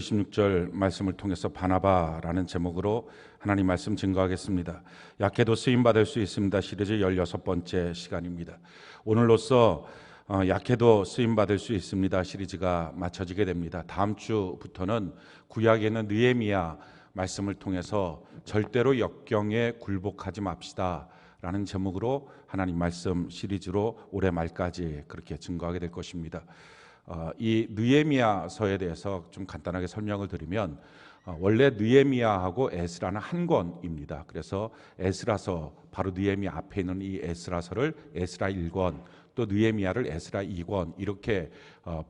16절 말씀을 통해서 바나바라는 제목으로 하나님 말씀 증거하겠습니다. 약해도 쓰임받을 수 있습니다 시리즈 16번째 시간입니다. 오늘로써 약해도 쓰임받을 수 있습니다 시리즈가 마쳐지게 됩니다. 다음 주부터는 구약에 있는 느헤미야 말씀을 통해서 절대로 역경에 굴복하지 맙시다 라는 제목으로 하나님 말씀 시리즈로 올해 말까지 그렇게 증거하게 될 것입니다. 이 느헤미야서에 대해서 좀 간단하게 설명을 드리면 원래 느헤미야하고 에스라는 한 권입니다. 그래서 에스라서, 바로 느헤미야 앞에 있는 이 에스라서를 에스라 1권, 또 느헤미야를 에스라 2권 이렇게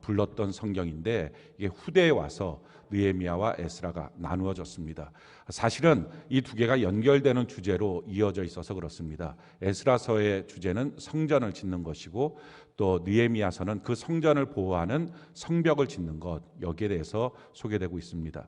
불렀던 성경인데, 이게 후대에 와서 느헤미야와 에스라가 나누어졌습니다. 사실은 이 두 개가 연결되는 주제로 이어져 있어서 그렇습니다. 에스라서의 주제는 성전을 짓는 것이고, 또 느헤미야서는 그 성전을 보호하는 성벽을 짓는 것, 여기에 대해서 소개되고 있습니다.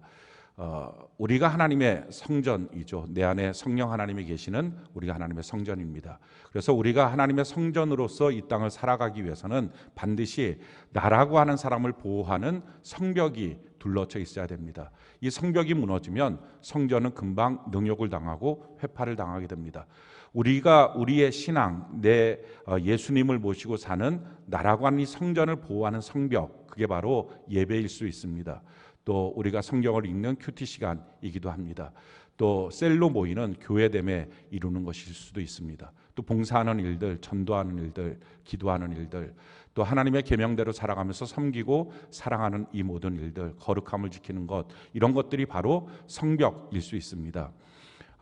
우리가 하나님의 성전이죠. 내 안에 성령 하나님이 계시는 우리가 하나님의 성전입니다. 그래서 우리가 하나님의 성전으로서 이 땅을 살아가기 위해서는 반드시 나라고 하는 사람을 보호하는 성벽이 둘러쳐 있어야 됩니다. 이 성벽이 무너지면 성전은 금방 능욕을 당하고 회파를 당하게 됩니다. 우리가 우리의 신앙, 내 예수님을 모시고 사는 나라고 하는 이 성전을 보호하는 성벽, 그게 바로 예배일 수 있습니다. 또 우리가 성경을 읽는 큐티 시간이기도 합니다. 또 셀로 모이는 교회됨에 이루는 것일 수도 있습니다. 또 봉사하는 일들, 전도하는 일들, 기도하는 일들, 또 하나님의 계명대로 살아가면서 섬기고 사랑하는 이 모든 일들, 거룩함을 지키는 것, 이런 것들이 바로 성벽일 수 있습니다.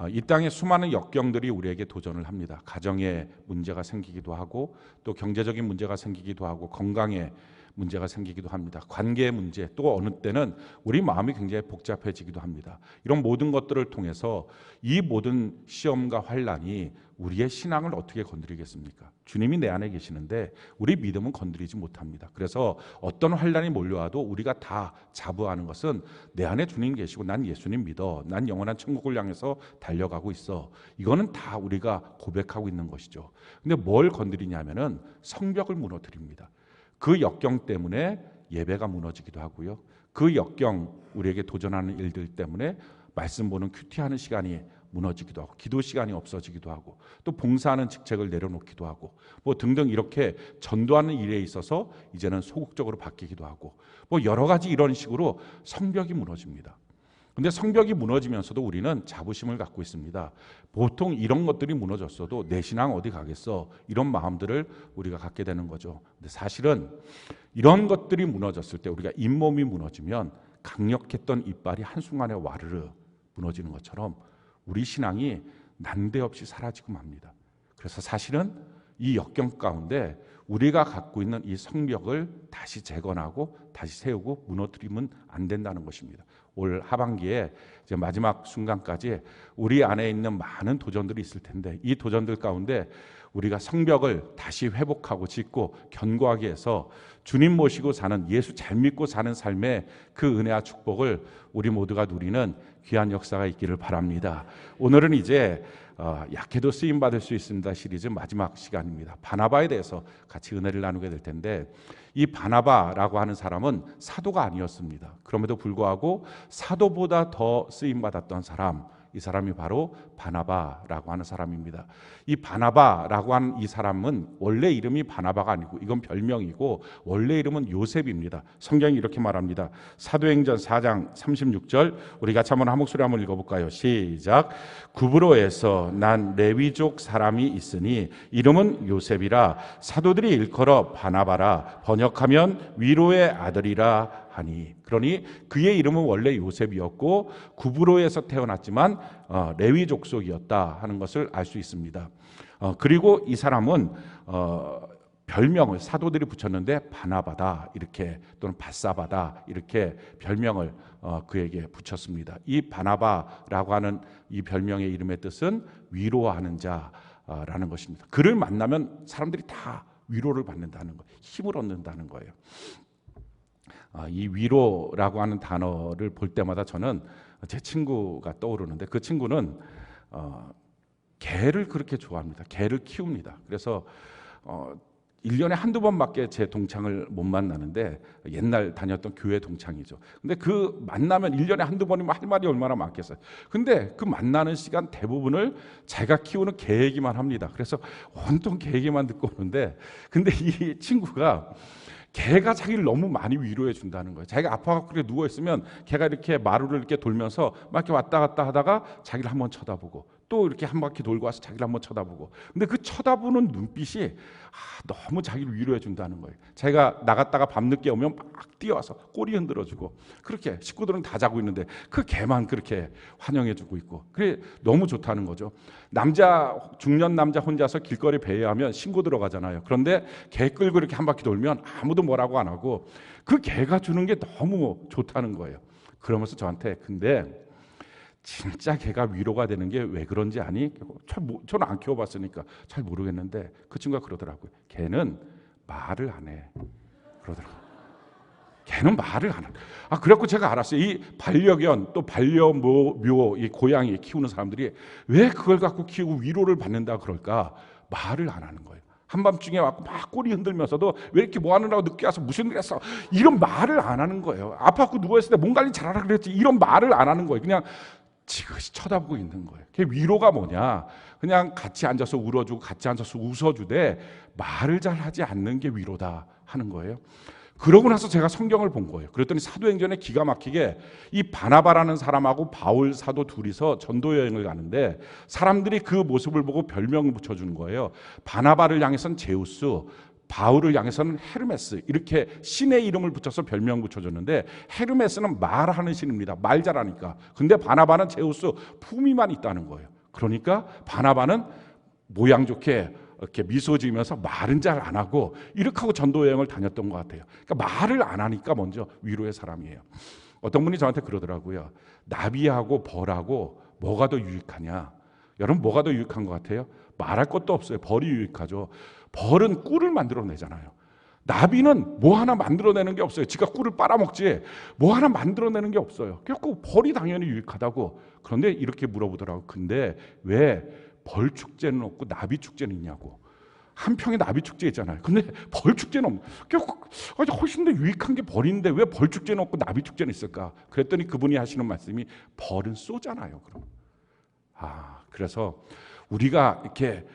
이 땅에 수많은 역경들이 우리에게 도전을 합니다. 가정에 문제가 생기기도 하고, 또 경제적인 문제가 생기기도 하고, 건강에 문제가 생기기도 합니다. 관계의 문제, 또 어느 때는 우리 마음이 굉장히 복잡해지기도 합니다. 이런 모든 것들을 통해서 이 모든 시험과 환난이 우리의 신앙을 어떻게 건드리겠습니까? 주님이 내 안에 계시는데 우리 믿음은 건드리지 못합니다. 그래서 어떤 환난이 몰려와도 우리가 다 자부하는 것은 내 안에 주님 계시고 난 예수님 믿어, 난 영원한 천국을 향해서 달려가고 있어, 이거는 다 우리가 고백하고 있는 것이죠. 근데 뭘 건드리냐면은 성벽을 무너뜨립니다. 그 역경 때문에 예배가 무너지기도 하고요. 그 역경, 우리에게 도전하는 일들 때문에 말씀 보는 큐티하는 시간이 무너지기도 하고, 기도 시간이 없어지기도 하고, 또 봉사하는 직책을 내려놓기도 하고, 뭐 등등 이렇게 전도하는 일에 있어서 이제는 소극적으로 바뀌기도 하고, 뭐 여러 가지 이런 식으로 성벽이 무너집니다. 근데 성벽이 무너지면서도 우리는 자부심을 갖고 있습니다. 보통 이런 것들이 무너졌어도 내 신앙 어디 가겠어, 이런 마음들을 우리가 갖게 되는 거죠. 근데 사실은 이런 것들이 무너졌을 때, 우리가 잇몸이 무너지면 강력했던 이빨이 한순간에 와르르 무너지는 것처럼 우리 신앙이 난데없이 사라지고 맙니다. 그래서 사실은 이 역경 가운데 우리가 갖고 있는 이 성벽을 다시 재건하고 다시 세우고 무너뜨리면 안 된다는 것입니다. 올 하반기에 이제 마지막 순간까지 우리 안에 있는 많은 도전들이 있을 텐데, 이 도전들 가운데 우리가 성벽을 다시 회복하고 짓고 견고하게 해서 주님 모시고 사는, 예수 잘 믿고 사는 삶의 그 은혜와 축복을 우리 모두가 누리는 귀한 역사가 있기를 바랍니다. 오늘은 이제 약해도 쓰임받을 수 있습니다 시리즈 마지막 시간입니다. 바나바에 대해서 같이 은혜를 나누게 될 텐데, 이 바나바라고 하는 사람은 사도가 아니었습니다. 그럼에도 불구하고 사도보다 더 쓰임받았던 사람, 이 사람이 바로 바나바라고 하는 사람입니다. 이 바나바라고 하는 이 사람은 원래 이름이 바나바가 아니고 이건 별명이고, 원래 이름은 요셉입니다. 성경이 이렇게 말합니다. 사도행전 4장 36절, 우리 같이 한번 목소리 한번 읽어볼까요? 시작. 구브로에서 난 레위족 사람이 있으니 이름은 요셉이라, 사도들이 일컬어 바나바라, 번역하면 위로의 아들이라 하니. 그러니 그의 이름은 원래 요셉이었고 구브로에서 태어났지만 레위 족속이었다 하는 것을 알 수 있습니다. 그리고 이 사람은 별명을 사도들이 붙였는데 바나바다 이렇게, 또는 바사바다 이렇게 별명을 그에게 붙였습니다. 이 바나바라고 하는 이 별명의 이름의 뜻은 위로하는 자라는 것입니다. 그를 만나면 사람들이 다 위로를 받는다는 거예요. 힘을 얻는다는 거예요. 이 위로라고 하는 단어를 볼 때마다 저는 제 친구가 떠오르는데, 그 친구는 개를 그렇게 좋아합니다. 개를 키웁니다. 그래서 1년에 한두 번밖에 제 동창을 못 만나는데 옛날 다녔던 교회 동창이죠. 근데 그 만나면 1년에 한두 번이면 할 말이 얼마나 많겠어요. 근데 그 만나는 시간 대부분을 제가 키우는 개 얘기만 합니다. 그래서 온통 개 얘기만 듣고 오는데, 근데 이 친구가 개가 자기를 너무 많이 위로해 준다는 거예요. 자기가 아파갖고 그렇게 누워있으면 개가 이렇게 마루를 이렇게 돌면서 막 이렇게 왔다 갔다 하다가 자기를 한번 쳐다보고 또 이렇게 한 바퀴 돌고 와서 자기를 한번 쳐다보고, 근데 그 쳐다보는 눈빛이 너무 자기를 위로해 준다는 거예요. 자기가 나갔다가 밤늦게 오면 막 뛰어와서 꼬리 흔들어주고, 그렇게 식구들은 다 자고 있는데 그 개만 그렇게 환영해주고 있고, 그게 너무 좋다는 거죠. 중년 남자 혼자서 길거리 배회하면 신고 들어가잖아요. 그런데 개 끌고 이렇게 한 바퀴 돌면 아무도 뭐라고 안 하고 그 개가 주는 게 너무 좋다는 거예요. 그러면서 저한테, 근데 진짜 개가 위로가 되는 게 왜 그런지 아니? 저는 안 키워봤으니까 잘 모르겠는데 그 친구가 그러더라고요. 개는 말을 안 해. 그러더라고요. 개는 말을 안 해. 그래갖고 제가 알았어요. 이 반려견 또 반려묘 이 고양이 키우는 사람들이 왜 그걸 갖고 키우고 위로를 받는다 그럴까? 말을 안 하는 거예요. 한밤중에 와서 막 꼬리 흔들면서도 왜 이렇게 뭐 하느라고 늦게 와서 무슨 일 했어? 이런 말을 안 하는 거예요. 아파갖고 누워있을 때 몸 관리 잘하라 그랬지. 이런 말을 안 하는 거예요. 그냥 지그시 쳐다보고 있는 거예요. 그게 위로가 뭐냐? 그냥 같이 앉아서 울어주고 같이 앉아서 웃어주되 말을 잘 하지 않는 게 위로다 하는 거예요. 그러고 나서 제가 성경을 본 거예요. 그랬더니 사도행전에 기가 막히게 이 바나바라는 사람하고 바울 사도 둘이서 전도 여행을 가는데 사람들이 그 모습을 보고 별명을 붙여주는 거예요. 바나바를 향해서는 제우스, 바울을 향해서는 헤르메스, 이렇게 신의 이름을 붙여서 별명 붙여줬는데, 헤르메스는 말하는 신입니다. 말 잘하니까. 근데 바나바는 제우스, 품위만 있다는 거예요. 그러니까 바나바는 모양 좋게 이렇게 미소 지으면서 말은 잘 안 하고 이렇게 하고 전도 여행을 다녔던 것 같아요. 그러니까 말을 안 하니까 먼저 위로의 사람이에요. 어떤 분이 저한테 그러더라고요. 나비하고 벌하고 뭐가 더 유익하냐? 여러분, 뭐가 더 유익한 것 같아요? 말할 것도 없어요. 벌이 유익하죠. 벌은 꿀을 만들어내잖아요. 나비는 뭐 하나 만들어내는 게 없어요. 지가 꿀을 빨아먹지 뭐 하나 만들어내는 게 없어요. 그래서 벌이 당연히 유익하다고. 그런데 이렇게 물어보더라고요. 근데 왜 벌 축제는 없고 나비 축제는 있냐고. 한평에 나비 축제 있잖아요. 근데 벌 축제는 없고, 훨씬 더 유익한 게 벌인데 왜 벌 축제는 없고 나비 축제는 있을까? 그랬더니 그분이 하시는 말씀이, 벌은 쏘잖아요. 그럼. 그래서 우리가 이렇게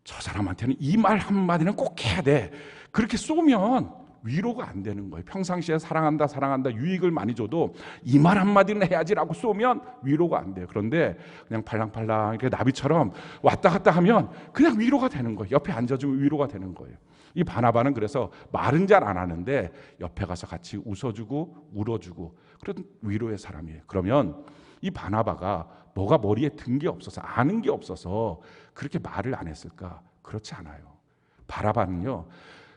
저 사람한테는 이 말 한마디는 꼭 해야 돼. 그렇게 쏘면 위로가 안 되는 거예요. 평상시에 사랑한다 유익을 많이 줘도 이 말 한마디는 해야지라고 쏘면 위로가 안 돼요. 그런데 그냥 팔랑팔랑 이렇게 나비처럼 왔다 갔다 하면 그냥 위로가 되는 거예요. 옆에 앉아주면 위로가 되는 거예요. 이 바나바는 그래서 말은 잘 안 하는데 옆에 가서 같이 웃어주고 울어주고 그런 위로의 사람이에요. 그러면 이 바나바가 뭐가 머리에 든 게 없어서, 아는 게 없어서 그렇게 말을 안 했을까? 그렇지 않아요. 바나바는요,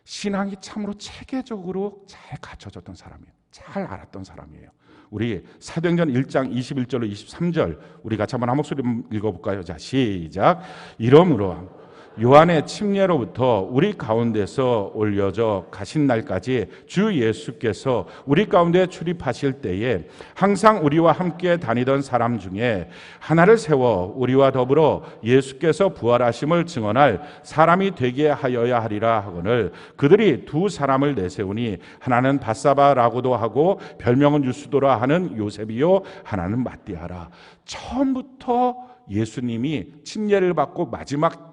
신앙이 참으로 체계적으로 잘 갖춰졌던 사람이에요. 잘 알았던 사람이에요. 우리 사도행전 1장 21절로 23절 우리 같이 한번 한 목소리 읽어볼까요? 자, 시작. 이러므로 요한의 침례로부터 우리 가운데서 올려져 가신 날까지 주 예수께서 우리 가운데 출입하실 때에 항상 우리와 함께 다니던 사람 중에 하나를 세워 우리와 더불어 예수께서 부활하심을 증언할 사람이 되게 하여야 하리라 하거늘, 그들이 두 사람을 내세우니 하나는 바사바라고도 하고 별명은 유스도라 하는 요셉이요 하나는 마띠아라. 처음부터 예수님이 침례를 받고 마지막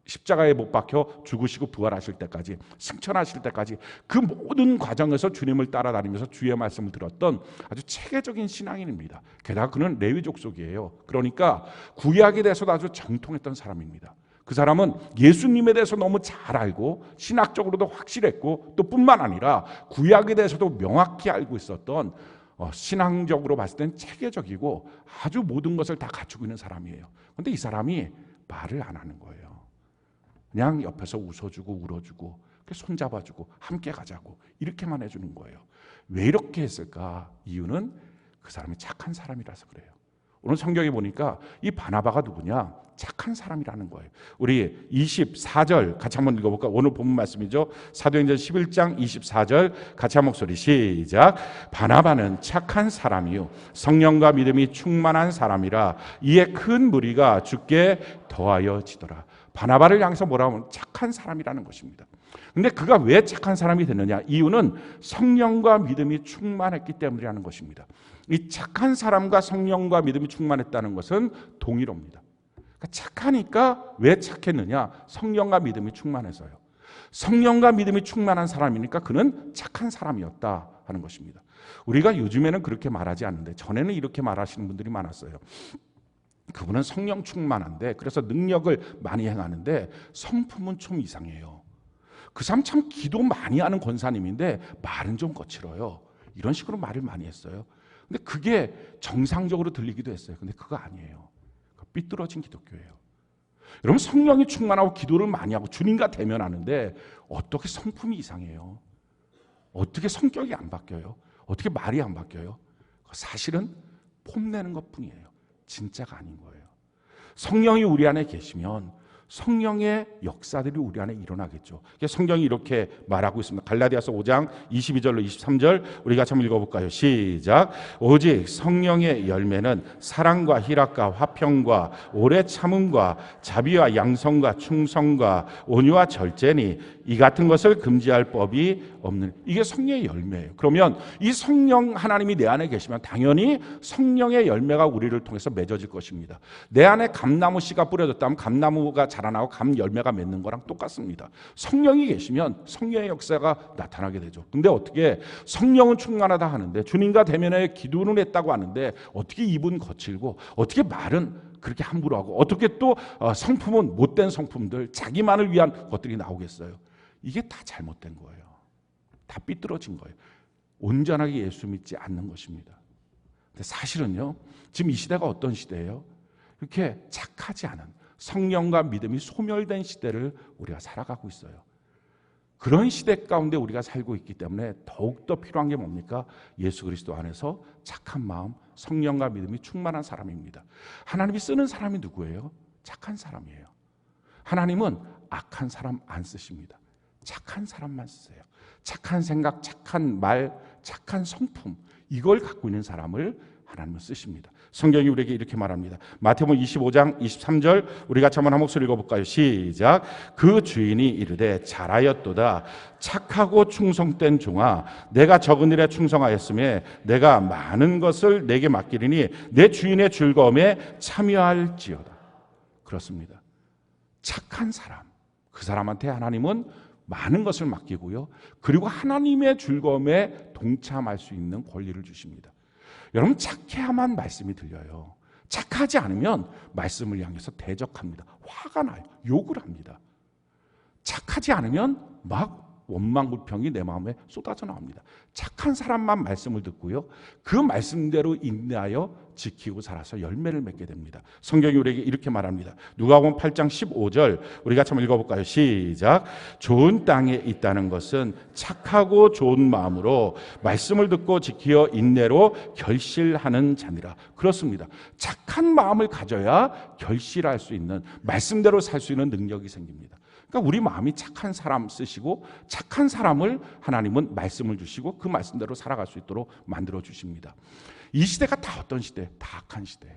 십자가에 못 박혀 죽으시고 부활하실 때까지, 승천하실 때까지 그 모든 과정에서 주님을 따라다니면서 주의 말씀을 들었던 아주 체계적인 신앙인입니다. 게다가 그는 레위 족속이에요. 그러니까 구약에 대해서도 아주 정통했던 사람입니다. 그 사람은 예수님에 대해서 너무 잘 알고 신학적으로도 확실했고, 또 뿐만 아니라 구약에 대해서도 명확히 알고 있었던, 신앙적으로 봤을 땐 체계적이고 아주 모든 것을 다 갖추고 있는 사람이에요. 그런데 이 사람이 말을 안 하는 거예요. 그냥 옆에서 웃어주고 울어주고 손잡아주고 함께 가자고 이렇게만 해주는 거예요. 왜 이렇게 했을까? 이유는 그 사람이 착한 사람이라서 그래요. 오늘 성경에 보니까 이 바나바가 누구냐? 착한 사람이라는 거예요. 우리 24절 같이 한번 읽어볼까? 오늘 본문 말씀이죠. 사도행전 11장 24절 같이 한 목소리 시작. 바나바는 착한 사람이요 성령과 믿음이 충만한 사람이라 이에 큰 무리가 주께 더하여 지더라. 바나바를 향해서 뭐라고 하면 착한 사람이라는 것입니다. 근데 그가 왜 착한 사람이 됐느냐? 이유는 성령과 믿음이 충만했기 때문이라는 것입니다. 이 착한 사람과 성령과 믿음이 충만했다는 것은 동일합니다. 그러니까 착하니까 왜 착했느냐? 성령과 믿음이 충만해서요. 성령과 믿음이 충만한 사람이니까 그는 착한 사람이었다 하는 것입니다. 우리가 요즘에는 그렇게 말하지 않는데 전에는 이렇게 말하시는 분들이 많았어요. 그분은 성령 충만한데 그래서 능력을 많이 행하는데 성품은 좀 이상해요. 그 사람 참 기도 많이 하는 권사님인데 말은 좀 거칠어요. 이런 식으로 말을 많이 했어요. 근데 그게 정상적으로 들리기도 했어요. 근데 그거 아니에요. 삐뚤어진 기독교예요. 여러분, 성령이 충만하고 기도를 많이 하고 주님과 대면하는데 어떻게 성품이 이상해요? 어떻게 성격이 안 바뀌어요? 어떻게 말이 안 바뀌어요? 사실은 폼내는 것뿐이에요. 진짜가 아닌 거예요. 성령이 우리 안에 계시면 성령의 역사들이 우리 안에 일어나겠죠. 성경이 이렇게 말하고 있습니다. 갈라디아서 5장 22절로 23절 우리 같이 한번 읽어볼까요? 시작. 오직 성령의 열매는 사랑과 희락과 화평과 오래 참음과 자비와 양성과 충성과 온유와 절제니 이 같은 것을 금지할 법이 없는, 이게 성령의 열매예요. 그러면 이 성령 하나님이 내 안에 계시면 당연히 성령의 열매가 우리를 통해서 맺어질 것입니다. 내 안에 감나무 씨가 뿌려졌다면 감나무가 자라나고 감 열매가 맺는 거랑 똑같습니다. 성령이 계시면 성령의 역사가 나타나게 되죠. 근데 어떻게 성령은 충만하다 하는데 주님과 대면에 기도는 했다고 하는데 어떻게 입은 거칠고 어떻게 말은 그렇게 함부로 하고 어떻게 또 성품은 못된 성품들 자기만을 위한 것들이 나오겠어요. 이게 다 잘못된 거예요. 다 삐뚤어진 거예요. 온전하게 예수 믿지 않는 것입니다. 근데 사실은요, 지금 이 시대가 어떤 시대예요? 이렇게 착하지 않은 성령과 믿음이 소멸된 시대를 우리가 살아가고 있어요. 그런 시대 가운데 우리가 살고 있기 때문에 더욱더 필요한 게 뭡니까? 예수 그리스도 안에서 착한 마음, 성령과 믿음이 충만한 사람입니다. 하나님이 쓰는 사람이 누구예요? 착한 사람이에요. 하나님은 악한 사람 안 쓰십니다. 착한 사람만 쓰세요. 착한 생각, 착한 말, 착한 성품, 이걸 갖고 있는 사람을 하나님은 쓰십니다. 성경이 우리에게 이렇게 말합니다. 마태복음 25장 23절 우리 같이 한번 한 목소리 읽어볼까요? 시작. 그 주인이 이르되 잘하였도다. 착하고 충성된 종아, 내가 적은 일에 충성하였으며 내가 많은 것을 내게 맡기리니 내 주인의 즐거움에 참여할지어다. 그렇습니다. 착한 사람, 그 사람한테 하나님은 많은 것을 맡기고요. 그리고 하나님의 즐거움에 동참할 수 있는 권리를 주십니다. 여러분, 착해야만 말씀이 들려요. 착하지 않으면 말씀을 향해서 대적합니다. 화가 나요. 욕을 합니다. 착하지 않으면 막 원망불평이 내 마음에 쏟아져 나옵니다. 착한 사람만 말씀을 듣고요. 그 말씀대로 인내하여 지키고 살아서 열매를 맺게 됩니다. 성경이 우리에게 이렇게 말합니다. 누가복음 8장 15절 우리 같이 한번 읽어볼까요? 시작. 좋은 땅에 있다는 것은 착하고 좋은 마음으로 말씀을 듣고 지키어 인내로 결실하는 자니라. 그렇습니다. 착한 마음을 가져야 결실할 수 있는, 말씀대로 살 수 있는 능력이 생깁니다. 그러니까 우리 마음이 착한 사람 쓰시고 착한 사람을 하나님은 말씀을 주시고 그 말씀대로 살아갈 수 있도록 만들어 주십니다. 이 시대가 다 어떤 시대예요? 다 악한 시대예요.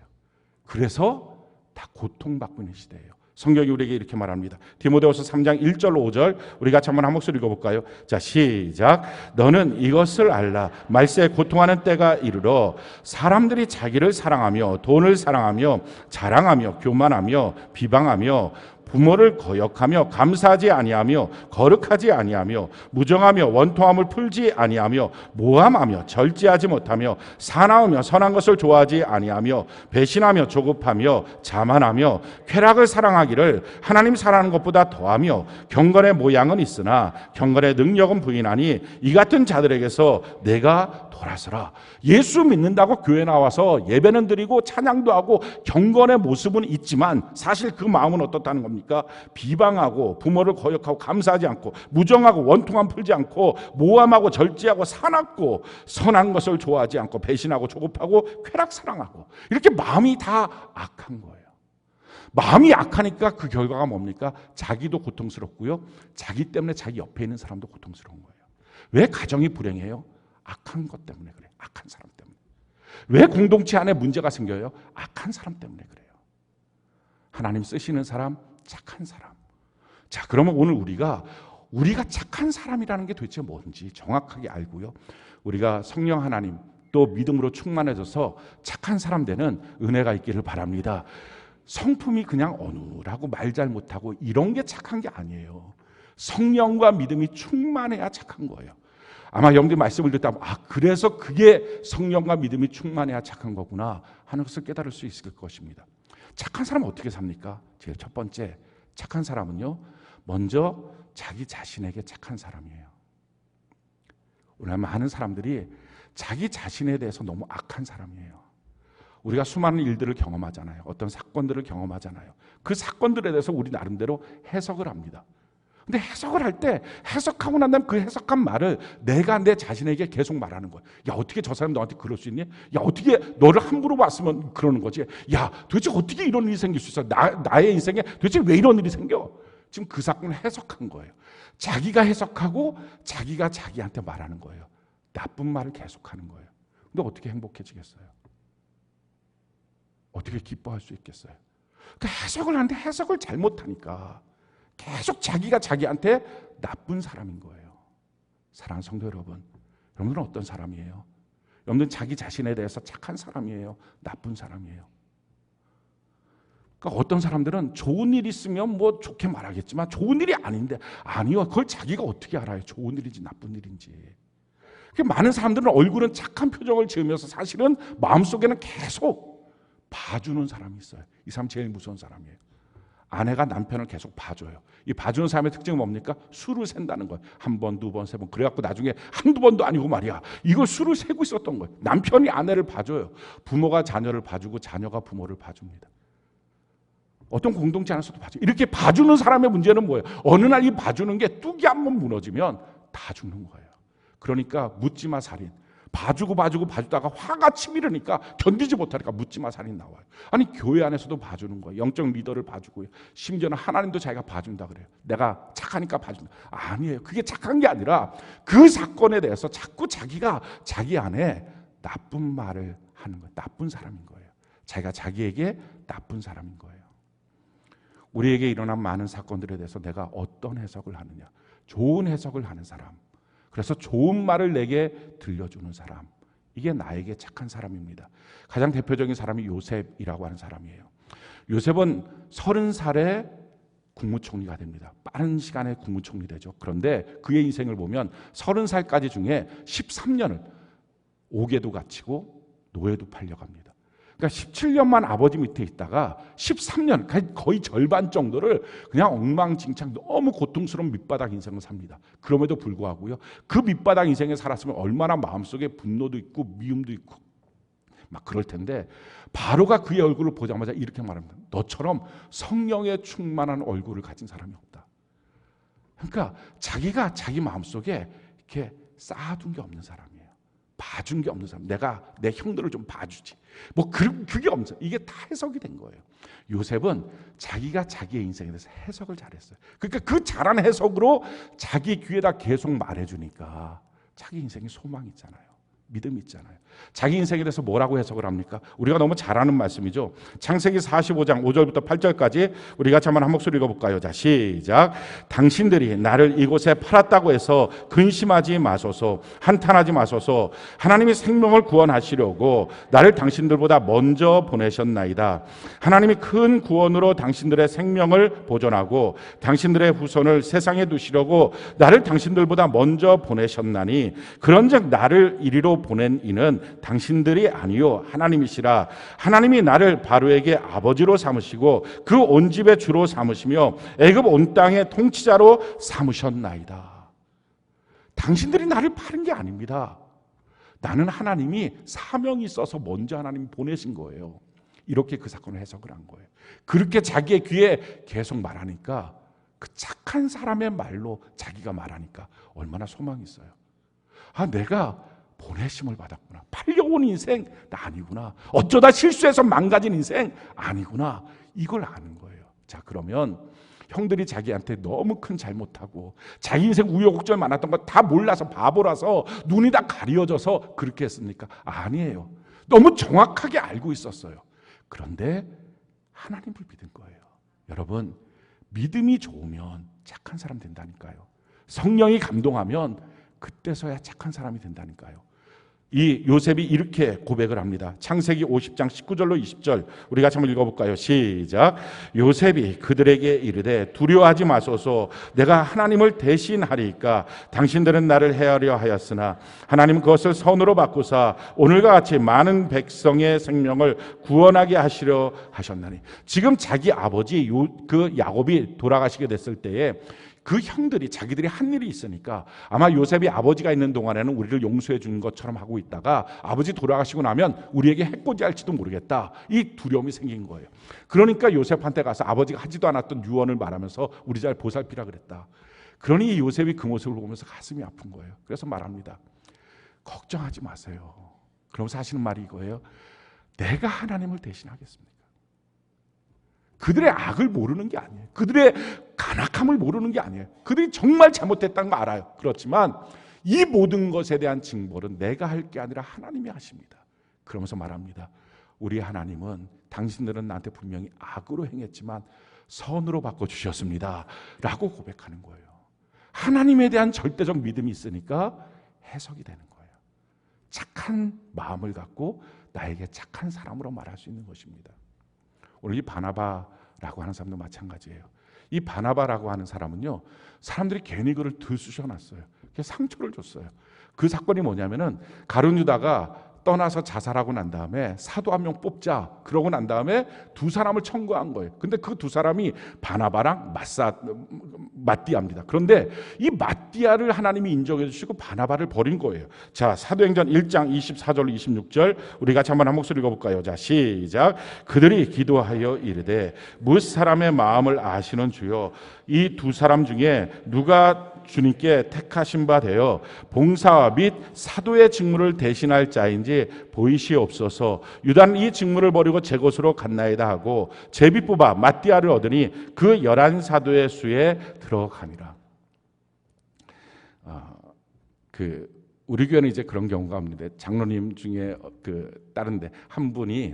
그래서 다 고통받고 있는 시대예요. 성경이 우리에게 이렇게 말합니다. 디모데후서 3장 1절로 5절 우리 같이 한번 한 목소리 읽어볼까요? 자, 시작. 너는 이것을 알라. 말세에 고통하는 때가 이르러 사람들이 자기를 사랑하며 돈을 사랑하며 자랑하며 교만하며 비방하며 부모를 거역하며 감사하지 아니하며 거룩하지 아니하며 무정하며 원통함을 풀지 아니하며 모함하며 절제하지 못하며 사나우며 선한 것을 좋아하지 아니하며 배신하며 조급하며 자만하며 쾌락을 사랑하기를 하나님 사랑하는 것보다 더하며 경건의 모양은 있으나 경건의 능력은 부인하니 이 같은 자들에게서 내가 돌아서라. 예수 믿는다고 교회 나와서 예배는 드리고 찬양도 하고 경건의 모습은 있지만 사실 그 마음은 어떻다는 겁니까? 비방하고 부모를 거역하고 감사하지 않고 무정하고 원통함 풀지 않고 모함하고 절제하고 사납고 선한 것을 좋아하지 않고 배신하고 조급하고 쾌락 사랑하고, 이렇게 마음이 다 악한 거예요. 마음이 악하니까 그 결과가 뭡니까? 자기도 고통스럽고요. 자기 때문에 자기 옆에 있는 사람도 고통스러운 거예요. 왜 가정이 불행해요? 악한 것 때문에 그래요. 악한 사람 때문에. 왜 공동체 안에 문제가 생겨요? 악한 사람 때문에 그래요. 하나님 쓰시는 사람 착한 사람. 자, 그러면 오늘 우리가 착한 사람이라는 게 도대체 뭔지 정확하게 알고요. 우리가 성령 하나님 또 믿음으로 충만해져서 착한 사람 되는 은혜가 있기를 바랍니다. 성품이 그냥 어눌하고 말 잘 못하고 이런 게 착한 게 아니에요. 성령과 믿음이 충만해야 착한 거예요. 아마 여러분들이 말씀을 듣다 보면 그래서 그게 성령과 믿음이 충만해야 착한 거구나 하는 것을 깨달을 수 있을 것입니다. 착한 사람은 어떻게 삽니까? 제일 첫 번째 착한 사람은요, 먼저 자기 자신에게 착한 사람이에요. 오늘 많은 사람들이 자기 자신에 대해서 너무 악한 사람이에요. 우리가 수많은 일들을 경험하잖아요. 어떤 사건들을 경험하잖아요. 그 사건들에 대해서 우리 나름대로 해석을 합니다. 근데 해석을 할 때 해석하고 난 다음에 그 해석한 말을 내가 내 자신에게 계속 말하는 거예요. 야, 어떻게 저 사람 너한테 그럴 수 있니? 야, 어떻게 너를 함부로 봤으면 그러는 거지? 야, 도대체 어떻게 이런 일이 생길 수 있어? 나의 인생에 도대체 왜 이런 일이 생겨? 지금 그 사건을 해석한 거예요. 자기가 해석하고 자기가 자기한테 말하는 거예요. 나쁜 말을 계속하는 거예요. 근데 어떻게 행복해지겠어요? 어떻게 기뻐할 수 있겠어요? 그 해석을 하는데 해석을 잘못하니까 계속 자기가 자기한테 나쁜 사람인 거예요. 사랑하는 성도 여러분, 여러분들은 어떤 사람이에요? 여러분들은 자기 자신에 대해서 착한 사람이에요? 나쁜 사람이에요? 그러니까 어떤 사람들은 좋은 일 있으면 뭐 좋게 말하겠지만 좋은 일이 아닌데 아니요, 그걸 자기가 어떻게 알아요? 좋은 일인지 나쁜 일인지. 많은 사람들은 얼굴은 착한 표정을 지으면서 사실은 마음속에는 계속 봐주는 사람이 있어요. 이 사람 제일 무서운 사람이에요. 아내가 남편을 계속 봐줘요. 이 봐주는 사람의 특징은 뭡니까? 수를 센다는 거예요. 한 번, 두 번, 세 번. 그래갖고 나중에 한두 번도 아니고 말이야. 이걸 수를 세고 있었던 거예요. 남편이 아내를 봐줘요. 부모가 자녀를 봐주고 자녀가 부모를 봐줍니다. 어떤 공동체 안에서도 봐줘요. 이렇게 봐주는 사람의 문제는 뭐예요? 어느 날 이 봐주는 게 뚝이 한번 무너지면 다 죽는 거예요. 그러니까 묻지마 살인. 봐주다가 화가 치밀으니까 견디지 못하니까 묻지마 살인 나와요. 아니, 교회 안에서도 봐주는 거예요. 영적 리더를 봐주고요. 심지어는 하나님도 자기가 봐준다 그래요. 내가 착하니까 봐준다. 아니에요. 그게 착한 게 아니라 그 사건에 대해서 자꾸 자기가 자기 안에 나쁜 말을 하는 거예요. 나쁜 사람인 거예요. 자기가 자기에게 나쁜 사람인 거예요. 우리에게 일어난 많은 사건들에 대해서 내가 어떤 해석을 하느냐. 좋은 해석을 하는 사람. 그래서 좋은 말을 내게 들려주는 사람. 이게 나에게 착한 사람입니다. 가장 대표적인 사람이 요셉이라고 하는 사람이에요. 요셉은 30살에 국무총리가 됩니다. 빠른 시간에 국무총리 되죠. 그런데 그의 인생을 보면 30살까지 중에 13년을 옥에도 갇히고 노예도 팔려갑니다. 그러니까 17년만 아버지 밑에 있다가 13년, 거의 절반 정도를 그냥 엉망진창 너무 고통스러운 밑바닥 인생을 삽니다. 그럼에도 불구하고요, 그 밑바닥 인생에 살았으면 얼마나 마음속에 분노도 있고 미움도 있고 막 그럴 텐데, 바로가 그의 얼굴을 보자마자 이렇게 말합니다. 너처럼 성령에 충만한 얼굴을 가진 사람이 없다. 그러니까 자기가 자기 마음속에 이렇게 쌓아둔 게 없는 사람이에요. 봐준 게 없는 사람. 내가 내 형들을 좀 봐주지. 뭐 그게 없어. 이게 다 해석이 된 거예요. 요셉은 자기가 자기의 인생에 대해서 해석을 잘했어요. 그러니까 그 잘한 해석으로 자기 귀에다 계속 말해주니까 자기 인생에 소망이 있잖아요. 믿음이 있잖아요. 자기 인생에 대해서 뭐라고 해석을 합니까? 우리가 너무 잘 아는 말씀이죠. 창세기 45장 5절부터 8절까지 우리 같이 한번 한 목소리 읽어볼까요? 자, 시작. 당신들이 나를 이곳에 팔았다고 해서 근심하지 마소서, 한탄하지 마소서. 하나님이 생명을 구원하시려고 나를 당신들보다 먼저 보내셨나이다. 하나님이 큰 구원으로 당신들의 생명을 보존하고 당신들의 후손을 세상에 두시려고 나를 당신들보다 먼저 보내셨나니, 그런즉 나를 이리로 보낸 이는 당신들이 아니요 하나님이시라. 하나님이 나를 바로에게 아버지로 삼으시고 그 온 집의 주로 삼으시며 애굽 온 땅의 통치자로 삼으셨나이다. 당신들이 나를 파는 게 아닙니다. 나는 하나님이 사명이 있어서 먼저 하나님이 보내신 거예요. 이렇게 그 사건을 해석을 한 거예요. 그렇게 자기의 귀에 계속 말하니까, 그 착한 사람의 말로 자기가 말하니까 얼마나 소망이 있어요. 내가 보내심을 받았구나. 팔려온 인생 나 아니구나. 어쩌다 실수해서 망가진 인생 아니구나. 이걸 아는 거예요. 자, 그러면 형들이 자기한테 너무 큰 잘못하고 자기 인생 우여곡절 많았던 거 다 몰라서 바보라서 눈이 다 가려져서 그렇게 했습니까? 아니에요. 너무 정확하게 알고 있었어요. 그런데 하나님을 믿은 거예요. 여러분, 믿음이 좋으면 착한 사람 된다니까요. 성령이 감동하면 그때서야 착한 사람이 된다니까요. 이 요셉이 이렇게 고백을 합니다. 창세기 50장 19절로 20절 우리 같이 한번 읽어볼까요? 시작. 요셉이 그들에게 이르되 두려워하지 마소서 내가 하나님을 대신하리이까 당신들은 나를 해하려 하였으나 하나님 그것을 선으로 바꾸사 오늘과 같이 많은 백성의 생명을 구원하게 하시려 하셨나니. 지금 자기 아버지 그 야곱이 돌아가시게 됐을 때에 그 형들이 자기들이 한 일이 있으니까 아마 요셉이 아버지가 있는 동안에는 우리를 용서해 주는 것처럼 하고 있다가 아버지 돌아가시고 나면 우리에게 해코지할지도 모르겠다. 이 두려움이 생긴 거예요. 그러니까 요셉한테 가서 아버지가 하지도 않았던 유언을 말하면서 우리 잘 보살피라 그랬다. 그러니 요셉이 그 모습을 보면서 가슴이 아픈 거예요. 그래서 말합니다. 걱정하지 마세요. 그러면서 하시는 말이 이거예요. 내가 하나님을 대신하겠습니다. 그들의 악을 모르는 게 아니에요. 그들의 간악함을 모르는 게 아니에요. 그들이 정말 잘못했다는 거 알아요. 그렇지만 이 모든 것에 대한 징벌은 내가 할 게 아니라 하나님이 하십니다. 그러면서 말합니다. 우리 하나님은 당신들은 나한테 분명히 악으로 행했지만 선으로 바꿔주셨습니다. 라고 고백하는 거예요. 하나님에 대한 절대적 믿음이 있으니까 해석이 되는 거예요. 착한 마음을 갖고 나에게 착한 사람으로 말할 수 있는 것입니다. 오늘 이 바나바라고 하는 사람도 마찬가지예요. 이 바나바라고 하는 사람은요, 사람들이 괜히 그를 들쑤셔놨어요. 상처를 줬어요. 그 사건이 뭐냐면은 가룟 유다가 떠나서 자살하고 난 다음에 사도 한 명 뽑자 그러고 난 다음에 두 사람을 청구한 거예요. 근데 그 두 사람이 바나바랑 마띠아입니다. 그런데 이 마띠아를 하나님이 인정해 주시고 바나바를 버린 거예요. 자, 사도행전 1장 24절로 26절 우리 같이 한번 한 목소리 읽어볼까요? 자, 시작. 그들이 기도하여 이르되 뭇 사람의 마음을 아시는 주여 이 두 사람 중에 누가 주님께 택하신 바 되어 봉사 및 사도의 직무를 대신할 자인지 보이시옵소서. 유다는 이 직무를 버리고 제 곳으로 갔나이다 하고 제비 뽑아 마띠아를 얻으니 그 11사도의 수에 들어가니라. 우리 교회는 이제 그런 경우가 없는데 장로님 중에 다른데 한 분이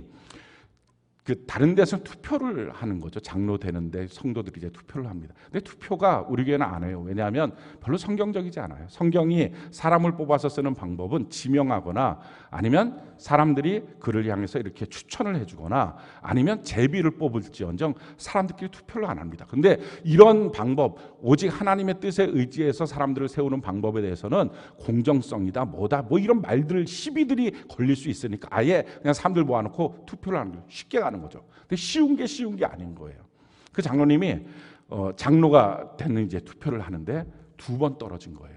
다른 데서 투표를 하는 거죠. 장로 되는데 성도들이 이제 투표를 합니다. 근데 투표가 우리 교회는 안 해요. 왜냐하면 별로 성경적이지 않아요. 성경이 사람을 뽑아서 쓰는 방법은 지명하거나 아니면 사람들이 그를 향해서 이렇게 추천을 해주거나 아니면 제비를 뽑을지언정 사람들끼리 투표를 안 합니다. 근데 이런 방법, 오직 하나님의 뜻에 의지해서 사람들을 세우는 방법에 대해서는 공정성이다, 뭐다, 뭐 이런 말들 시비들이 걸릴 수 있으니까 아예 그냥 사람들 모아놓고 투표를 하는 거예요. 쉽게 가는 거죠. 근데 쉬운 게 아닌 거예요. 그 장로님이 장로가 되는 이제 투표를 하는데 2번 떨어진 거예요.